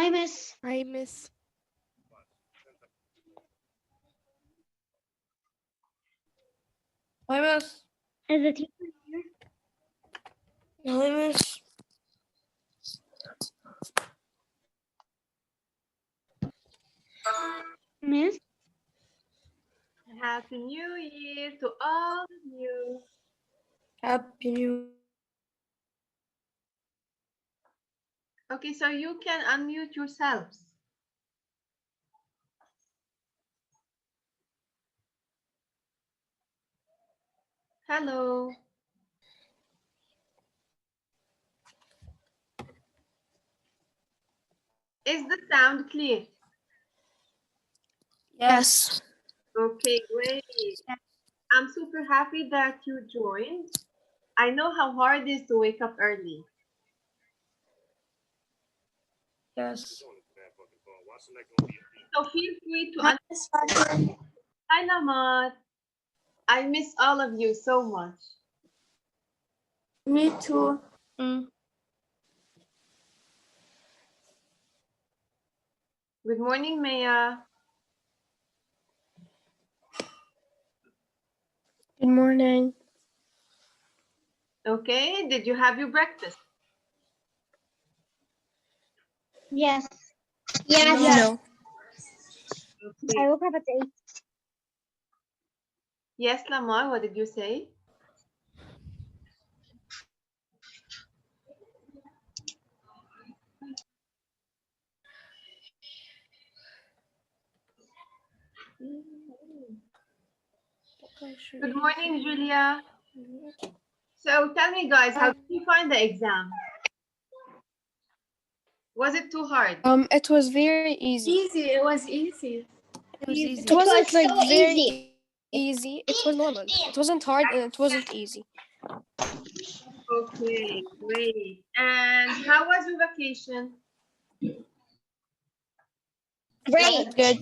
Hi, Miss. Hi, Miss. Hi, Miss. Is the teacher here? Hi, Miss. Miss? Happy New Year to all of you. Happy New. Okay, so you can unmute yourselves. Hello. Is the sound clear? Yes. Okay, great. I'm super happy that you joined. I know how hard it is to wake up early. Yes. So feel free to Hi, Namat. I miss all of you so much. Me too. Good morning, Maya. Good morning. Okay, did you have your breakfast? Yes. Yes. No. Okay. I woke up at 8. Yes, Lamar, what did you say? Good morning, Julia. So tell me, guys, how did you find the exam? Was it too hard? It was very easy. Easy. It was easy. It was easy. It wasn't like so very easy. It was normal. It wasn't hard and it wasn't easy. Okay, great. And how was your vacation? Great. Good.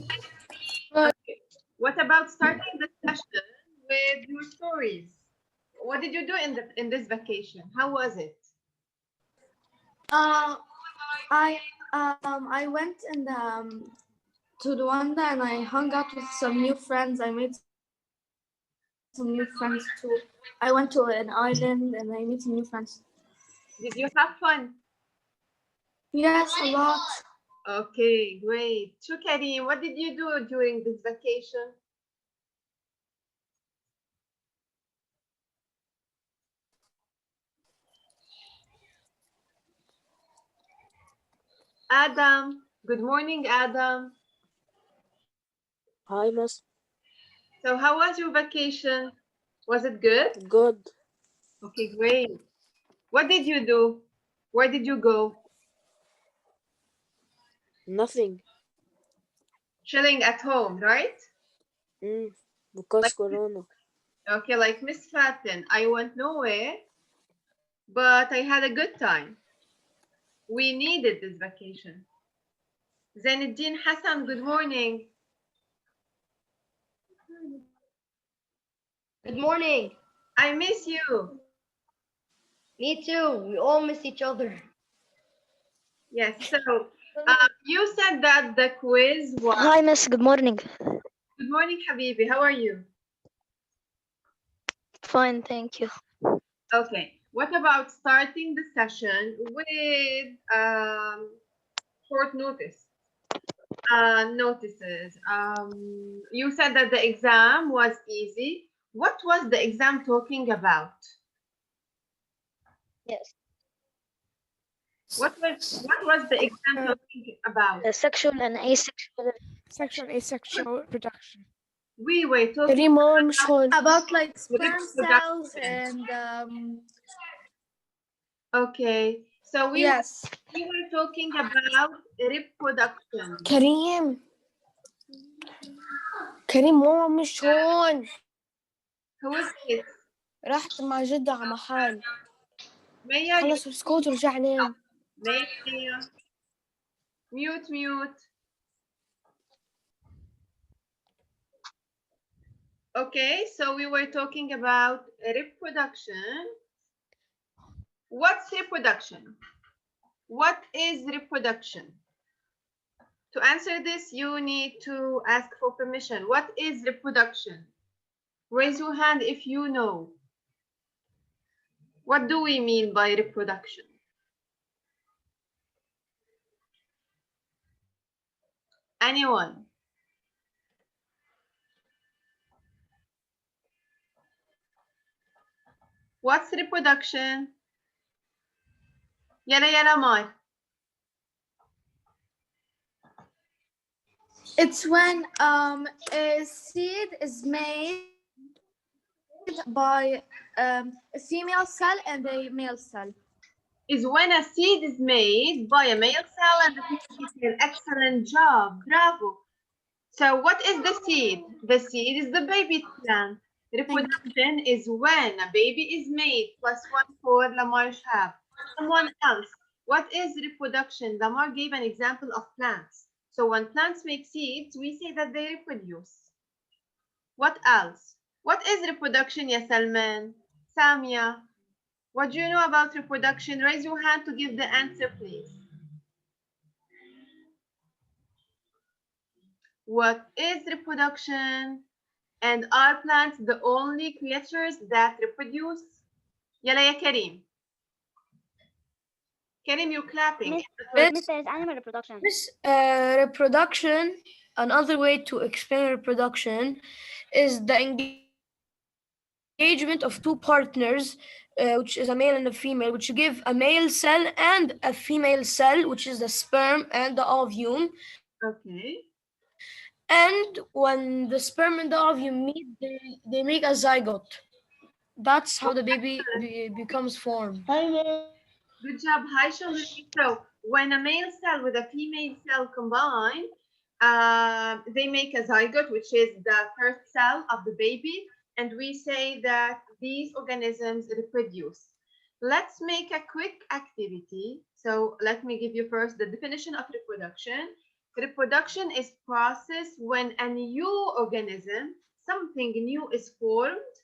Okay. What about starting the session with your stories? What did you do in this vacation? How was it? I went to Rwanda and I hung out with some new friends. I made some new friends too. I went to an island and I made some new friends. Did you have fun? Yes, a lot. Okay, great. Shukari, what did you do during this vacation? Adam, good morning, Adam. Hi, Miss. So how was your vacation? Was it good? Good. Okay, great. What did you do? Where did you go? Nothing. Chilling at home, right? Because Like, Corona. okay, like Miss Fatin, I went nowhere, but I had a good time. We needed this vacation. Zainuddin Hassan, good morning. Good morning. I miss you. Me too. We all miss each other. Yes, so you said that the quiz was... Hi, Miss. Good morning. Good morning, Habibi. How are you? Fine, thank you. Okay, what about starting the session with short notice? Notices. You said that the exam was easy. What was the exam talking about? Yes. What was the exam talking about? Sexual and asexual. Sexual asexual reproduction. We were talking كريم ماما مش هون. About like sperm Reproduction. cells and Okay, so we yes. were talking about reproduction. كريم ماما مش هون. Who is it? رحت مع جدة على محل. Maya, خلص السكوت ورجع نام. Maya. Mute. Okay, so we were talking about reproduction. What's reproduction? What is reproduction? To answer this, you need to ask for permission. What is reproduction? Raise your hand if you know. What do we mean by reproduction? Anyone? What's reproduction? Yala yala Mar. It's when a seed is made by a female cell and a male cell. Is when a seed is made by a male cell and a female cell. Excellent job. Bravo. So what is the seed? The seed is the baby plant. Reproduction is when a baby is made. +1 for Lamar Shab. Someone else. What is reproduction? Lamar gave an example of plants. So when plants make seeds, we say that they reproduce. What else? What is reproduction, ya Salman? Samia? What do you know about reproduction? Raise your hand to give the answer, please. What is reproduction? And are plants the only creatures that reproduce? Yalla ya Karim. Karim, you're clapping. Miss, there's animal reproduction. This reproduction, another way to explain reproduction is the engagement of two partners, which is a male and a female, which give a male cell and a female cell, which is the sperm and the ovum. Okay. And when the sperm and the ovum meet, they make a zygote. That's how the baby becomes formed. Good job. Hi, Shalini. So when a male cell with a female cell combine, they make a zygote, which is the first cell of the baby. And we say that these organisms reproduce. Let's make a quick activity. So let me give you first the definition of reproduction. Reproduction is process when a new organism, something new is formed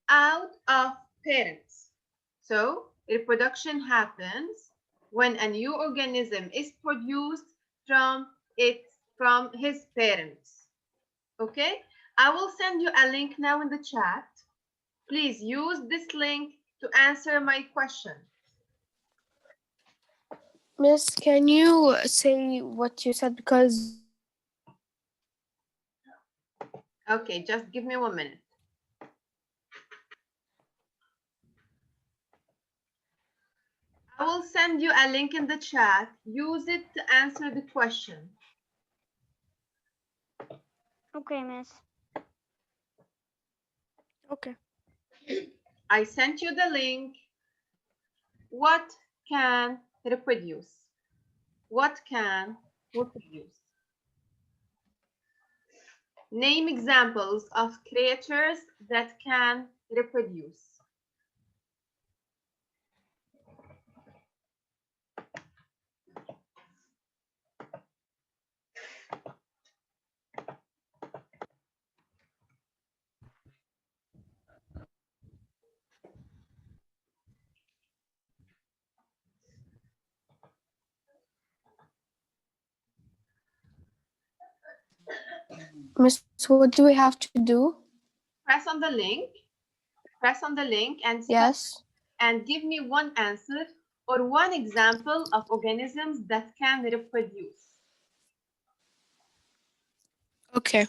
out of parents. So reproduction happens when a new organism is produced from his parents. Okay? I will send you a link now in the chat. Please use this link to answer my question. Miss, can you say what you said? Because Okay, just give me 1 minute. I will send you a link in the chat. Use it to answer the question. Okay, miss. okay. I sent you the link. What can reproduce? What can reproduce? Name examples of creatures that can reproduce. Miss, what do we have to do? Press on the link. Press on the link and Yes. and give me one answer or one example of organisms that can reproduce. Okay.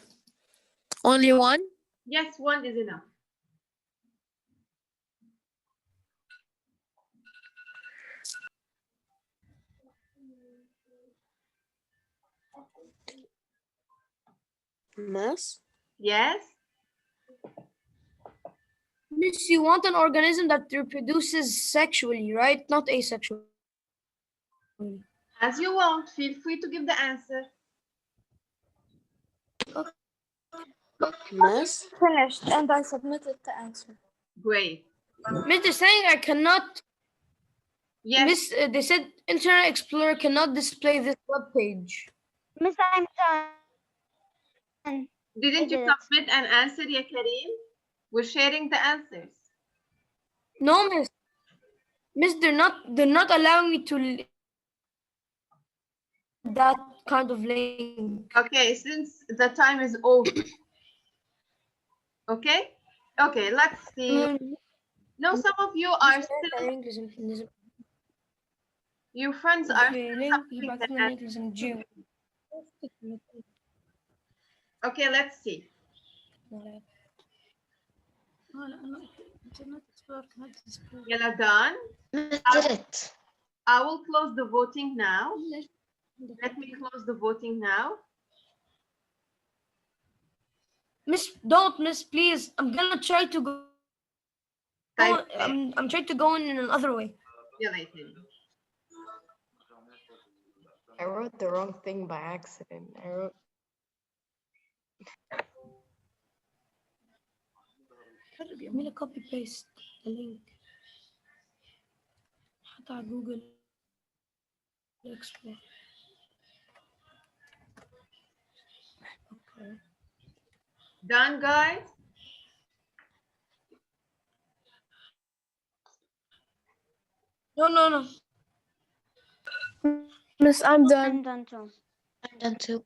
Only one? Yes, one is enough. Mass? Yes? Miss, you want an organism that reproduces sexually, right? Not asexually. As you want, feel free to give the answer. Mass? Finished, and I submitted the answer. Great. Miss, they're saying I cannot. Yes, Miss, they said Internet Explorer cannot display this web page. Miss, I'm done. didn't you did it. submit an answer, ya Kareem? We're sharing the answers. No, Miss. Miss, they're not allowing me to that kind of link. Okay, since the time is over. Okay? Okay, let's see. No, some of you are still, your friends are still having the answer. Okay, let's see. Yalla done. Did it. I will close the voting now. Let me close the voting now. Miss, don't miss, please. I'm gonna try to go. Type I'm trying to go in another way. Yalla يتنين. I wrote the wrong thing by accident. I wrote I'm gonna copy paste the link. حط على جوجل اكسبلور. Okay. Done, guys? No. Miss, I'm done. I'm done too. I'm done too.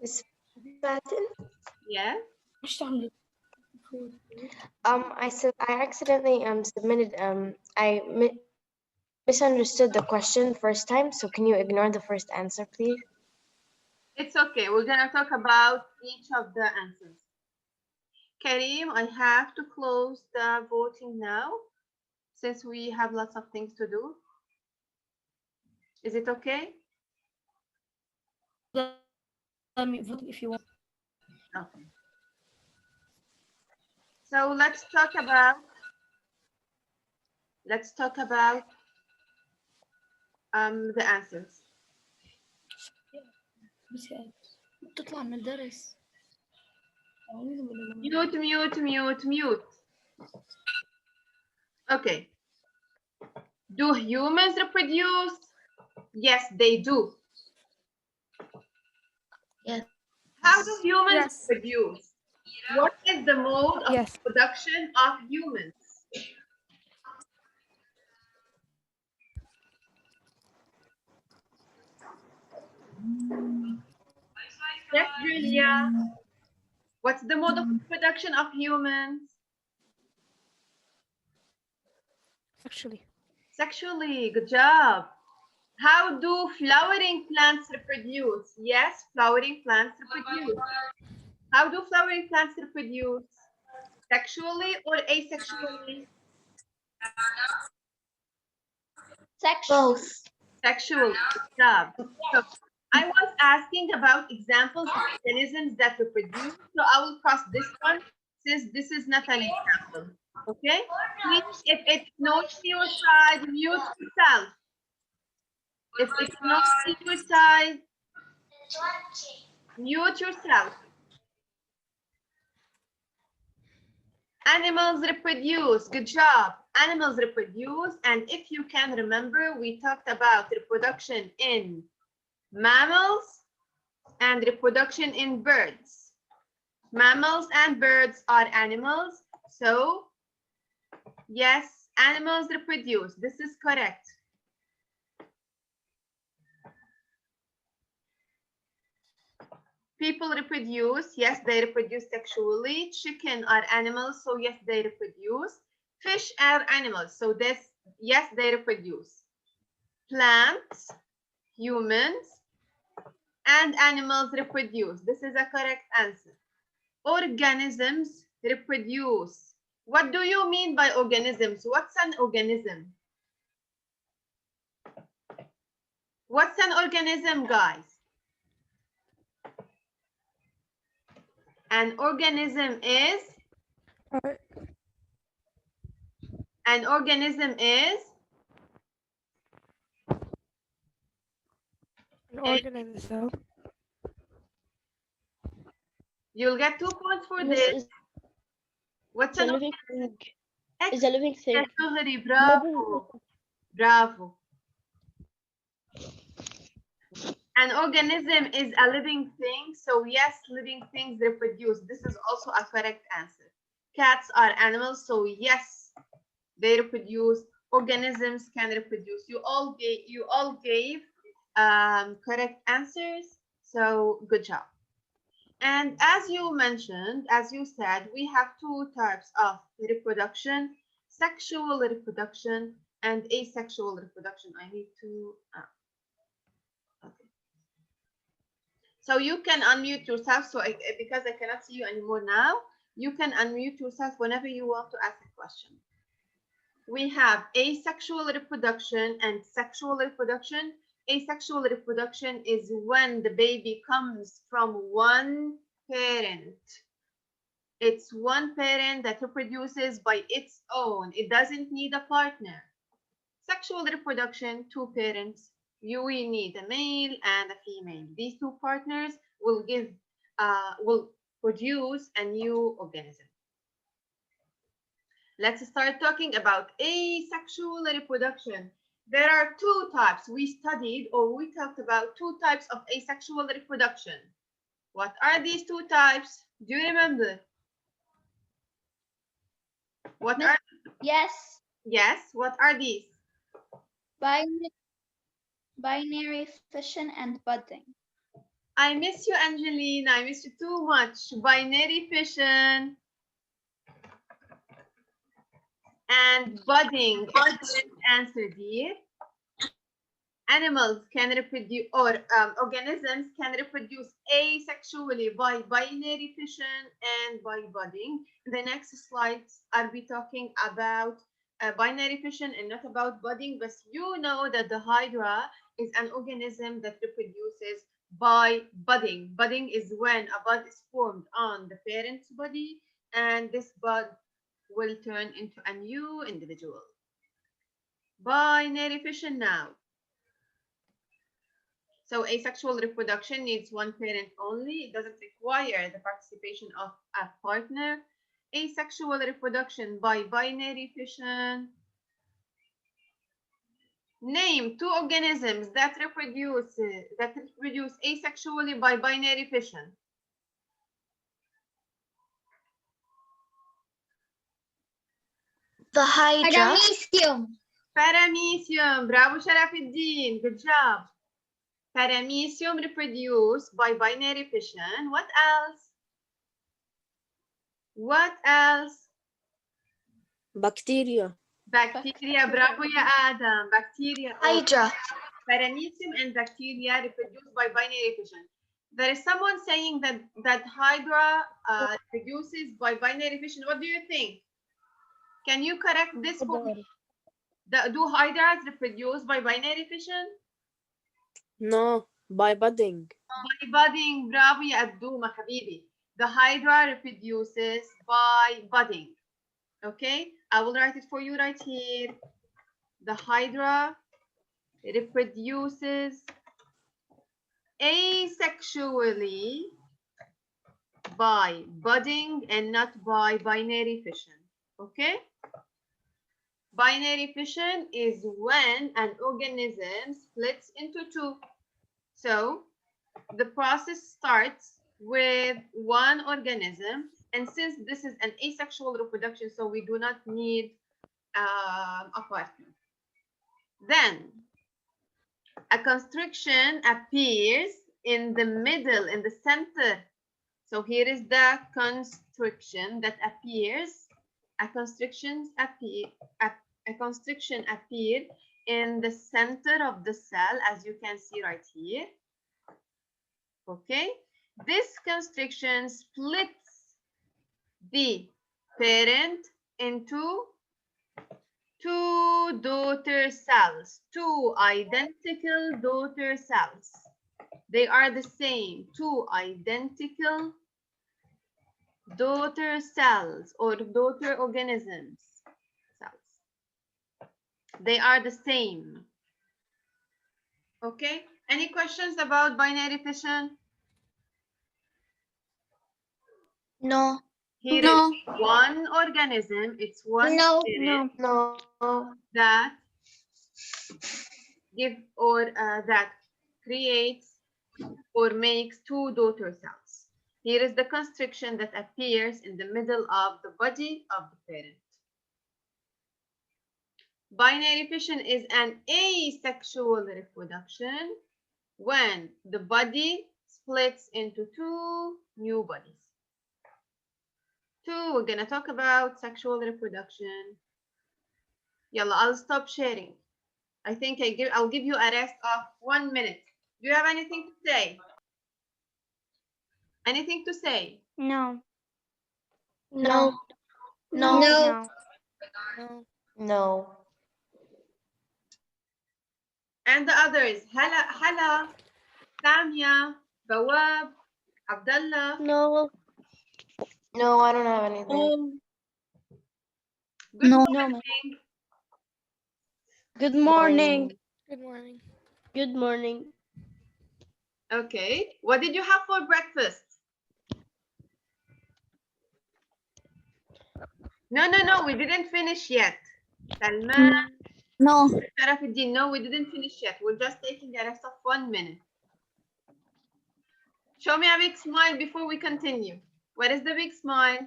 Miss Fatin? Yes. مش تعمل I accidentally submitted misunderstood the question first time, so can you ignore the first answer, please? It's okay. We're gonna talk about each of the answers. Kareem, I have to close the voting now since we have lots of things to do. Is it okay? vote if you want. Okay. So let's talk about the answers. بس تطلع من الدرس. Mute. Okay. Do humans reproduce? Yes, they do. Yes. How do humans reproduce? What is the mode of Yes. production of humans? Yes, Julia. What's the mode of production of humans? Sexually. Good job. How do flowering plants reproduce? Yes, flowering plants reproduce. How do flowering plants reproduce? Sexually or asexually? Both. Sexually. Good job. So I was asking about examples of organisms that reproduce, so I will cross this one since this is not an example. Okay? Please, if it's noisy your side, mute yourself. If it's noisy your side, mute yourself. Animals reproduce. Good job. Animals reproduce, and if you can remember, we talked about reproduction in mammals and reproduction in birds. Mammals and birds are animals, so yes, animals reproduce. This is correct. People reproduce. Yes, they reproduce sexually. Chicken are animals, so yes, they reproduce. Fish are animals, so yes, they reproduce. Plants, humans, and animals reproduce. This is a correct answer. Organisms reproduce. What do you mean by organisms? What's an organism? What's an organism, guys? An organism is? An organism is? An organism. You'll get 2 points for this. What's an living thing. organism? Is a living thing. Bravo. Bravo. An organism is a living thing, so yes, living things reproduce. This is also a correct answer. Cats are animals, so yes, they reproduce. Organisms can reproduce. You all gave correct answers, so good job. And as you mentioned, as you said, we have two types of reproduction: sexual reproduction and asexual reproduction. I need to okay. So you can unmute yourself. So because I cannot see you anymore now, you can unmute yourself whenever you want to ask a question. We have asexual reproduction and sexual reproduction. Asexual reproduction is when the baby comes from one parent. It's one parent that reproduces by its own. It doesn't need a partner. Sexual reproduction, two parents. You will need a male and a female. These two partners will produce a new organism. Let's start talking about asexual reproduction. There are two types. We studied or we talked about two types of asexual reproduction. What are these two types? Do you remember? What are Yes. Yes, what are these? Binary fission and budding. I miss you, Angeline. I miss you too much. Binary fission and budding. Excellent answer, dear. Animals can reproduce, or organisms can reproduce asexually by binary fission and by budding. In the next slides, I'll be talking about binary fission and not about budding, but you know that the hydra is an organism that reproduces by budding. Budding is when a bud is formed on the parent's body, and this bud will turn into a new individual. Binary fission now. So asexual reproduction needs one parent only. It doesn't require the participation of a partner. Asexual reproduction by binary fission. Name two organisms that reproduce asexually by binary fission. The hydra. Paramecium. Bravo, Sharafuddin. Good job. Paramecium reproduce by binary fission. What else? What else? Bacteria. Bacteria. Bravo, ya Adam. Bacteria. Hydra. Paramecium and bacteria reproduce by binary fission. There is someone saying that hydra reproduces by binary fission. What do you think? Can you correct this for me? Do hydras reproduce by binary fission? No, by budding. By budding. Bravo, ya Abduma Habibi. The hydra reproduces by budding. Okay, I will write it for you right here. The hydra reproduces asexually by budding and not by binary fission. Okay? Binary fission is when an organism splits into two. So the process starts with one organism, and since this is an asexual reproduction, so we do not need a partner. Then a constriction appears in the middle, in the center. So here is the constriction that appears. A constriction appeared in the center of the cell, as you can see right here. Okay, this constriction splits the parent into two daughter cells, two identical daughter cells. They are the same, two identical daughter cells or daughter organisms cells. They are the same. Okay, any questions about binary fission? No. Here No. is one organism, it's one parent that give or that creates or makes two daughter cells. Here is the constriction that appears in the middle of the body of the parent. Binary fission is an asexual reproduction when the body splits into two new bodies. We're gonna talk about sexual reproduction. Yalla, I'll stop sharing. I think I'll give you a rest of 1 minute. Do you have anything to say? Anything to say? No. No. No. No. No. And the others, Hala, Samia, Bawab, Abdullah. No. No, I don't have anything. Good No, morning. Good morning. Good morning. Good morning. Okay. What did you have for breakfast? No, we didn't finish yet. Salman, No. Sharafuddin, no, we didn't finish yet. We're just taking a rest of 1 minute. Show me a big smile before we continue. What is the big smile?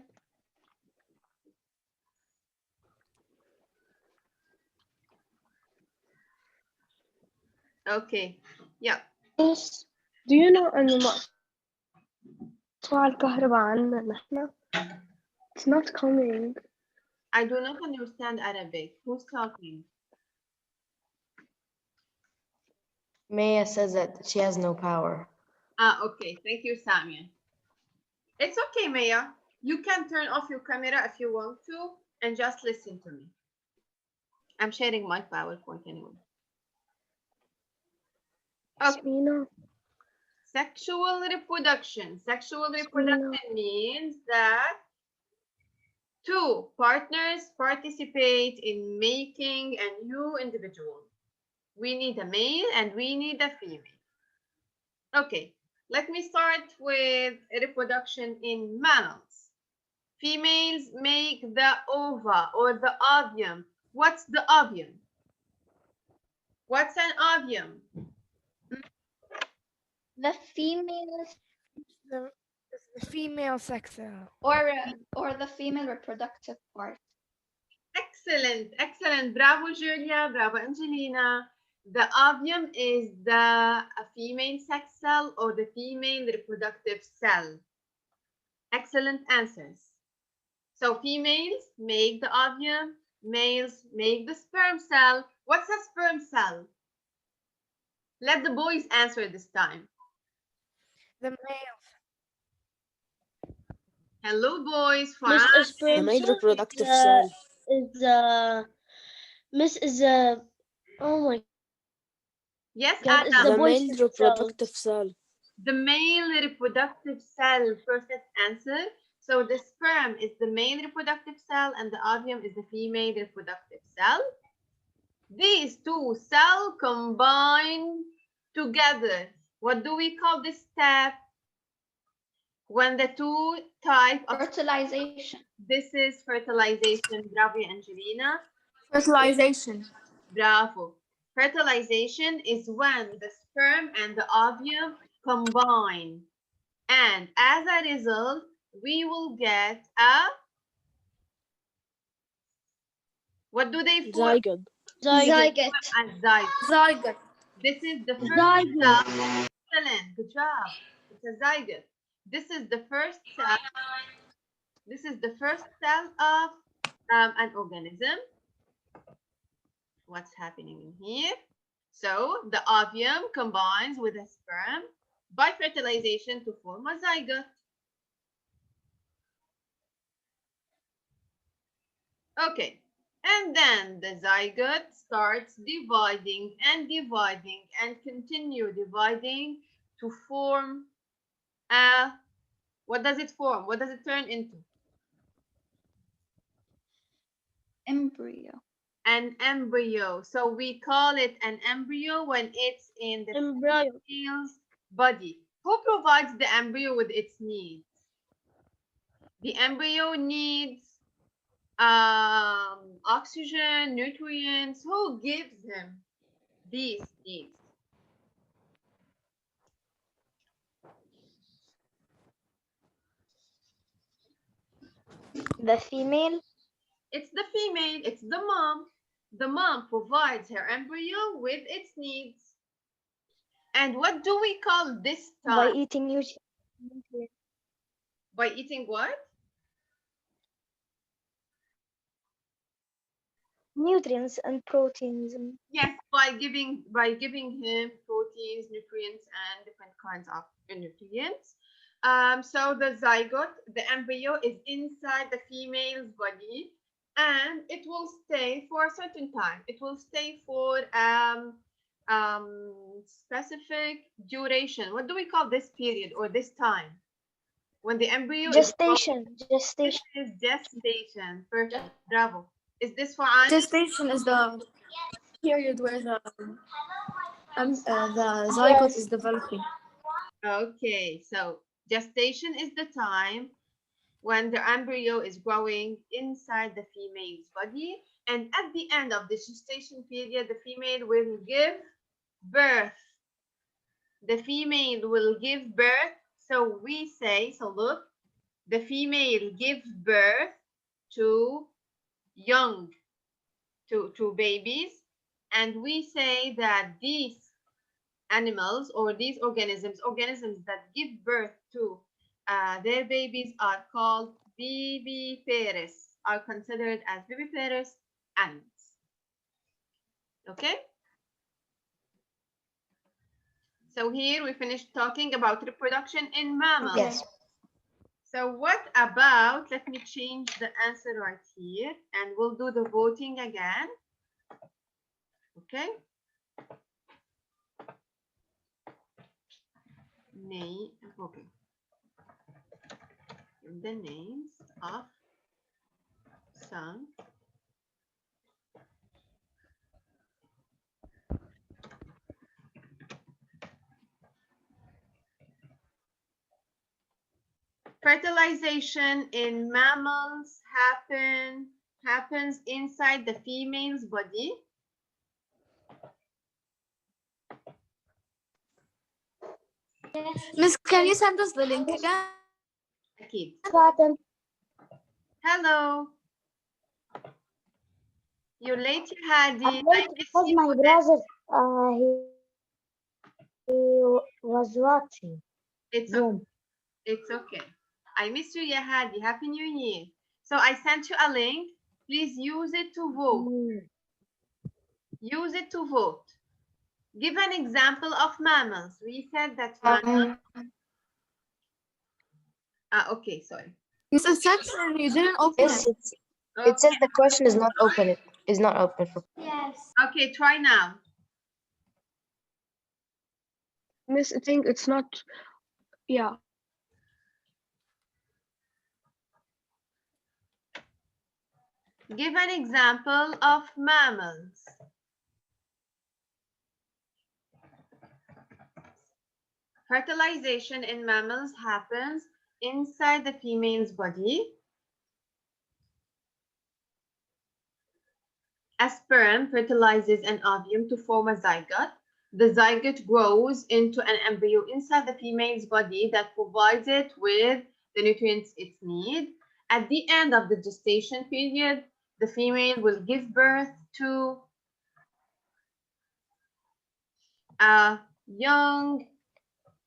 Okay. Yeah. Yes. Do you know أنه مقطوع الكهرباء عنا نحن؟ It's not coming. I do not understand Arabic. Who's talking? Maya says that she has no power. Okay. Thank you, Samia. It's okay, Maya. You can turn off your camera if you want to and just listen to me. I'm sharing my PowerPoint anyway. Okay. Smina. Sexual reproduction. Sexual reproduction means that two partners participate in making a new individual. We need a male and we need a female. Okay, let me start with reproduction in mammals. Females make the ova or the ovum. What's the ovum? What's an ovum? The female The female sex cell. or the female reproductive part. Excellent, excellent. Bravo, Julia. Bravo, Angelina. The ovum is the female sex cell or the female reproductive cell. Excellent answers. So females make the ovum, males make the sperm cell. What's a sperm cell? Let the boys answer this time. The male. Hello, boys. Miss Farah. a sperm The male cell reproductive is, cell. Miss is a, oh my Yes, God, it's Adam. the The boy's male cell. reproductive cell. The male reproductive cell, perfect answer. So the sperm is the male reproductive cell and the ovum is the female reproductive cell. These two cells combine together. What do we call this step? When the two types of... Fertilization. This is fertilization. Bravo, Angelina. Fertilization. Bravo. Fertilization is when the sperm and the ovum combine. And as a result, we will get a... What do they form? Zygote. Zygote. A zygote. Zygote. This is the first Zygote. cell. Excellent. Good job. It's a zygote. This is the first cell. This is the first cell of an organism. What's happening in here? So the ovum combines with the sperm by fertilization to form a zygote. Okay, and then the zygote starts dividing and dividing and continue dividing to form a... What does it form? What does it turn into? Embryo. An embryo. So we call it an embryo when it's in the Embryo. female's body. Who provides the embryo with its needs? The embryo needs oxygen, nutrients. Who gives him these needs? The female. It's the female, it's the mom. The mom provides her embryo with its needs. And what do we call this By time? eating By eating what? nutrients and proteins. Yes, by giving him proteins, nutrients, and different kinds of nutrients. So the zygote, the embryo, is inside the female's body, and it will stay for a certain time. It will stay for specific duration. What do we call this period or this time? When the embryo Gestation. is gestation. Perfect. Bravo. Is this for Anis? Gestation is the period where the zygote is developing. Okay, so gestation is the time when the embryo is growing inside the female's body, and at the end of the gestation period, the female will give birth. The female will give birth. So we say, so look, the female gives birth to young, to babies, and we say that these animals or these organisms that give birth to their babies are called viviparous, are considered as viviparous animals. Okay? So here we finished talking about reproduction in mammals. Yes. So what about, let me change the answer right here and we'll do the voting again. Okay? Okay. The names of some fertilization in mammals happens inside the female's body. Miss, can you send us the link again? أكيد. Button. Hello. You're late, Hadi. Because my brother, he was watching. It's okay. It's okay. I miss you, ya Hadi. Happy New Year. So I sent you a link. Please use it to vote. Use it to vote. Give an example of mammals. We said that mammals. Okay, sorry. Mrs. Jackson, you didn't open Yes, it. it says the question is not open. It is not open for. Okay, try now. Miss, I think it's not. Yeah. Give an example of mammals. Fertilization in mammals happens inside the female's body. A sperm fertilizes an ovum to form a zygote. The zygote grows into an embryo inside the female's body that provides it with the nutrients it needs. At the end of the gestation period, the female will give birth to a young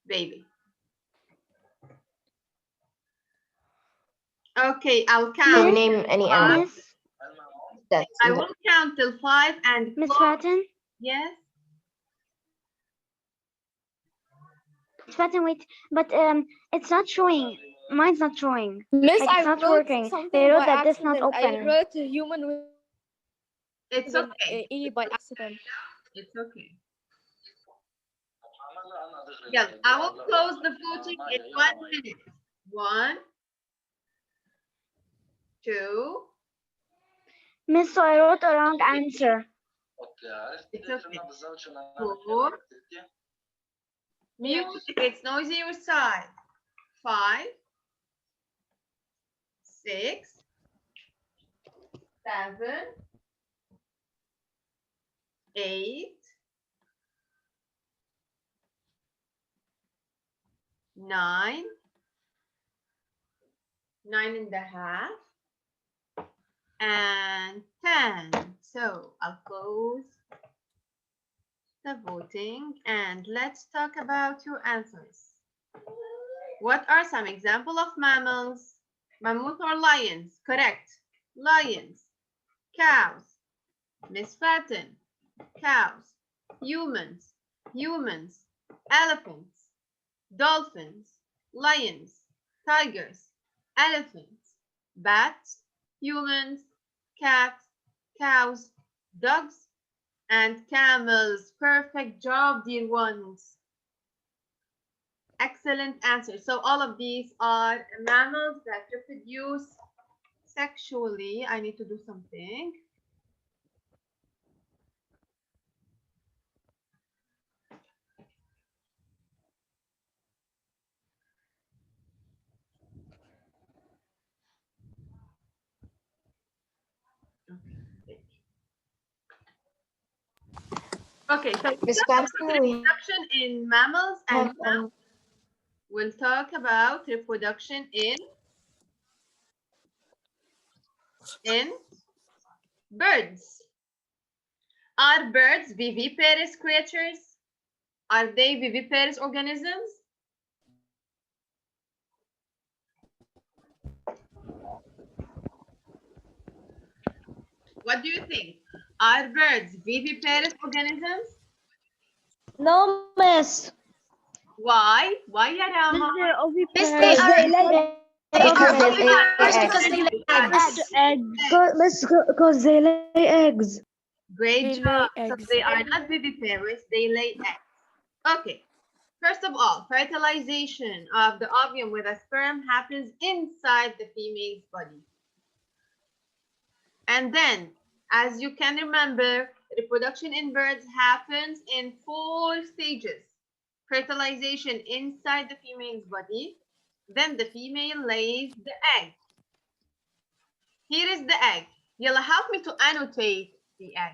baby. Okay, I'll Can you count. name any animal? I will count till 5 and Miss close. Fatin? Yes. Miss Fatin, wait. But it's not showing. Mine's not showing. Miss, Like, it's not working. They wrote that this not open. I wrote a human with It's an okay. E by accident. It's okay. Yeah, I will close the voting in 1 minute. 1, 2. Miss, so I wrote a wrong answer. It's okay. 4. Mute if it's noisy your side. 5, 6, 7, 8, 9, 9 and a half, and 10. So I'll close the voting and let's talk about your answers. What are some examples of mammals? Mammoth or lions? Correct. Lions. Cows. Miss Fatten. Cows. Humans. Humans. Elephants. Dolphins. Lions. Tigers. Elephants. Bats. Humans. Cats. Cows. Dogs. And camels. Perfect job, dear ones. Excellent answer. So all of these are mammals that reproduce sexually. I need to do something. Okay, so Miss Fatima, we reproduction in mammals and have now we'll talk about reproduction in birds. Are birds viviparous creatures? Are they viviparous organisms? What do you think? Are birds viviparous organisms? No, miss. Why? Why, Yarama? Miss, they Because are they lay because they lay eggs. Because they lay eggs. Great They job. lay So eggs. they are not viviparous, they lay eggs. Okay. First of all, fertilization of the ovum with a sperm happens inside the female's body. And then, as you can remember, reproduction in birds happens in 4 stages. Fertilization inside the female's body. Then the female lays the egg. Here is the egg. Yalla, help me to annotate the egg.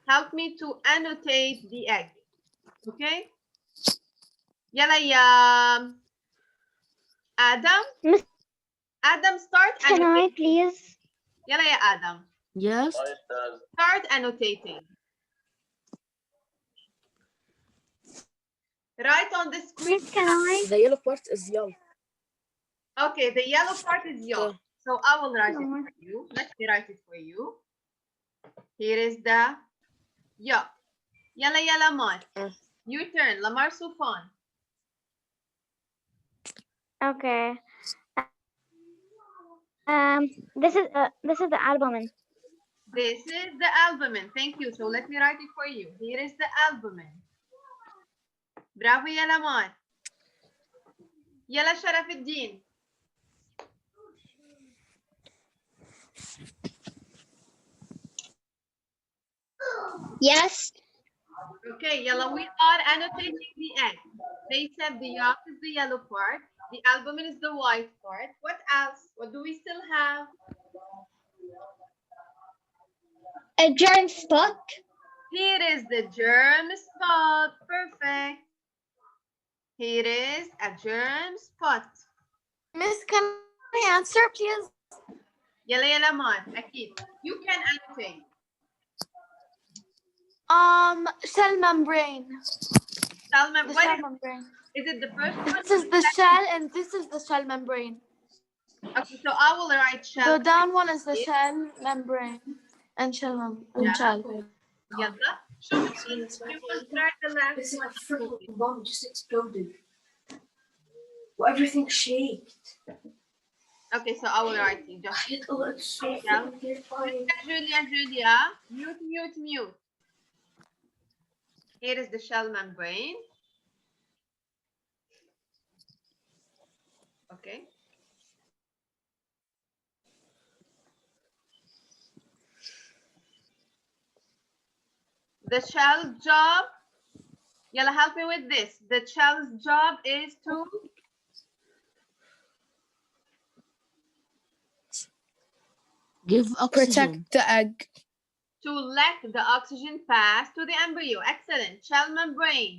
Help me to annotate the egg. Okay? Yalla, ya Adam. Miss, Adam, start can I annotating. please? Yalla, ya Adam. Yes. Start annotating. Write on the screen. Miss, can I? The yellow part is yellow. Okay, the yellow part is yellow. So I will write it No. for you. Let me write it for you. Here is the ya. Yalla ya Lamar. Your turn. Lamar Sufan. Okay. This is the albumin. This is the albumin. Thank you. So let me write it for you. Here is the albumin. Bravo ya Lamar. Yalla Sharafuddin. Yes. Okay, yalla, we are annotating the egg. They said the yolk is the yellow part, the albumin is the white part. What else? What do we still have? A germ spot. Here is the germ spot. Perfect. Here is a germ spot. Miss, can I answer, please? Yalla yalla man, akid. You can annotate. Cell membrane. Cell The membrane. cell membrane. Is it the first one? This is the shell, and this is the cell membrane. Okay, so I will write shell. The down one is the shell membrane, and shell. Yeah. Shell. Yalla. Show me. You will write the last one. freaking bomb just exploded. Well, everything shaked. Okay, so I will write it. Just It's so Yeah. freaking terrifying. Julia, mute. Here is the shell membrane. Okay. The shell job, yalla, help me with this. The shell's job is to Give oxygen. Protect the egg. let the oxygen pass to the embryo. Excellent. Shell membrane.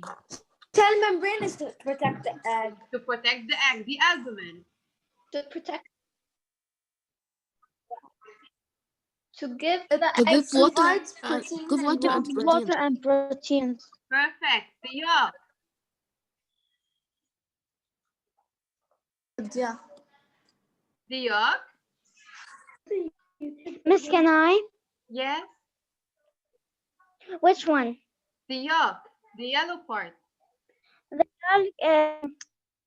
Cell membrane is to protect the egg. To protect the egg. The albumin. To protect. To give To the give eggs water, provides give protein water and protein. Water and proteins. Perfect. The yolk. Yeah. The yolk. Miss, can I? Yes. Which one? The yolk. The yellow part. The milk,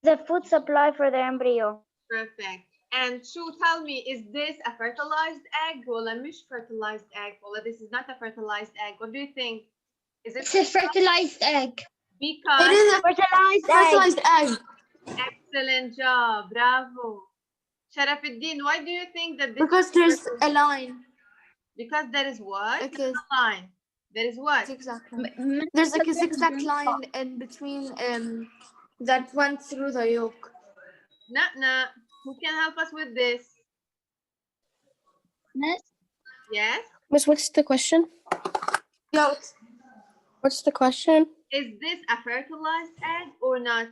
the food supply for the embryo. Perfect. And Shu, tell me, is this a fertilized egg? Well, a mish fertilized egg. Well, this is not a fertilized egg. What do you think? Is it It's a fertilized egg. because It is a Fertilized egg. fertilized egg. excellent job, bravo. Sharafuddin, why do you think that this Because is there's fertilized? a line. Because there is what? Okay. A line. There is what? Zigzag line. There's like a zigzag line in between that went through the yolk. Nah. Who can help us with this? Miss? Yes. Miss, what's the question? Yolk. What's the question? Is this a fertilized egg or not?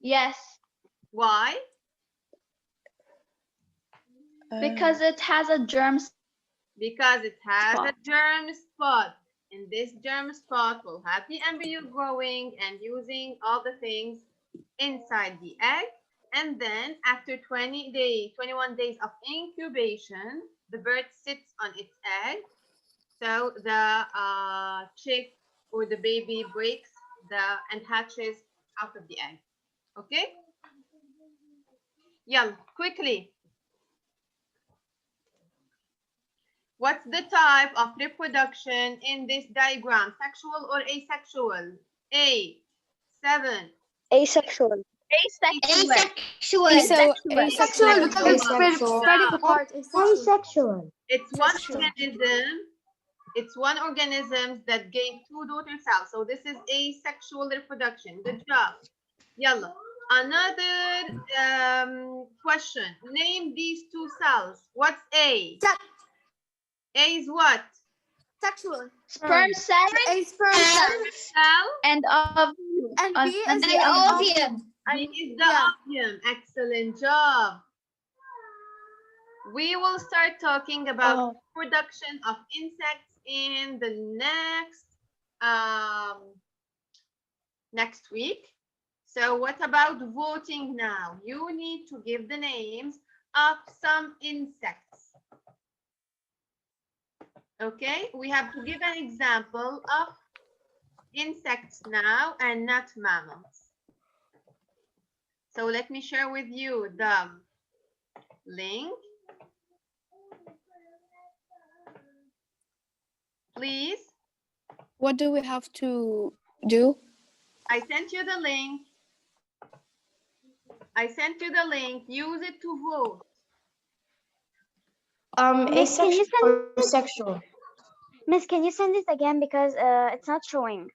Yes. Why? Because it has a germ. Because it has a Spot. germ spot. And this germ spot will have the embryo growing and using all the things inside the egg. And then after 21 days of incubation, the bird sits on its egg. So the chick or the baby breaks and hatches out of the egg. Okay? Yalla, quickly. What's the type of reproduction in this diagram? Sexual or asexual? A, 7. Asexual. Asexual. Asexual because it's spreading apart. Asexual. It's one organism that gave 2 daughter cells. So this is asexual reproduction. Good job. Yalla. Another question. Name these 2 cells. What's A? A is what? Sexual. Sperm cell A sperm cell. Cell. and And B is the the ovum. B is the ovum. Excellent job. We will start talking about production of insects in the next week. So what about voting now? You need to give the names of some insects. Okay, we have to give an example of insects now and not mammals. So let me share with you the link. Please. What do we have to do? I sent you the link. Use it to vote. Miss, can you Asexual send or sexual? Miss, can you send it again because it's not showing.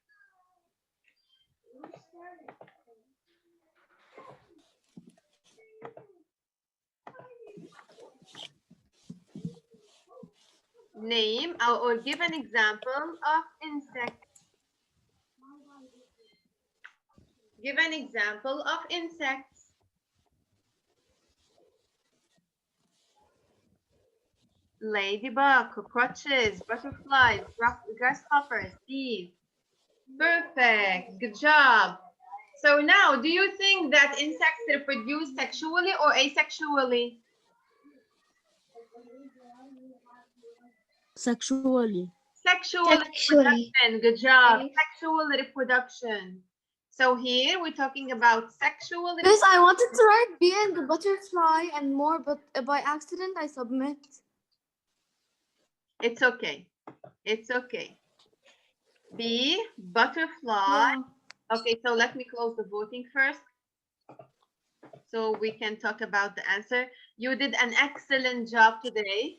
Name or give an example of insects. Give an example of insects. Ladybug, cockroaches, butterflies, grasshoppers, bees. Perfect. Good job. So now, do you think that insects reproduce sexually or asexually? Sexually. Sexual Sexually. reproduction. Good job. Sexual reproduction. So here we're talking about sexual. Miss, I wanted to write bee and the butterfly and more, but by accident I submit. It's okay. It's okay. Bee, butterfly. Yeah. Okay, so let me close the voting first, so we can talk about the answer. You did an excellent job today.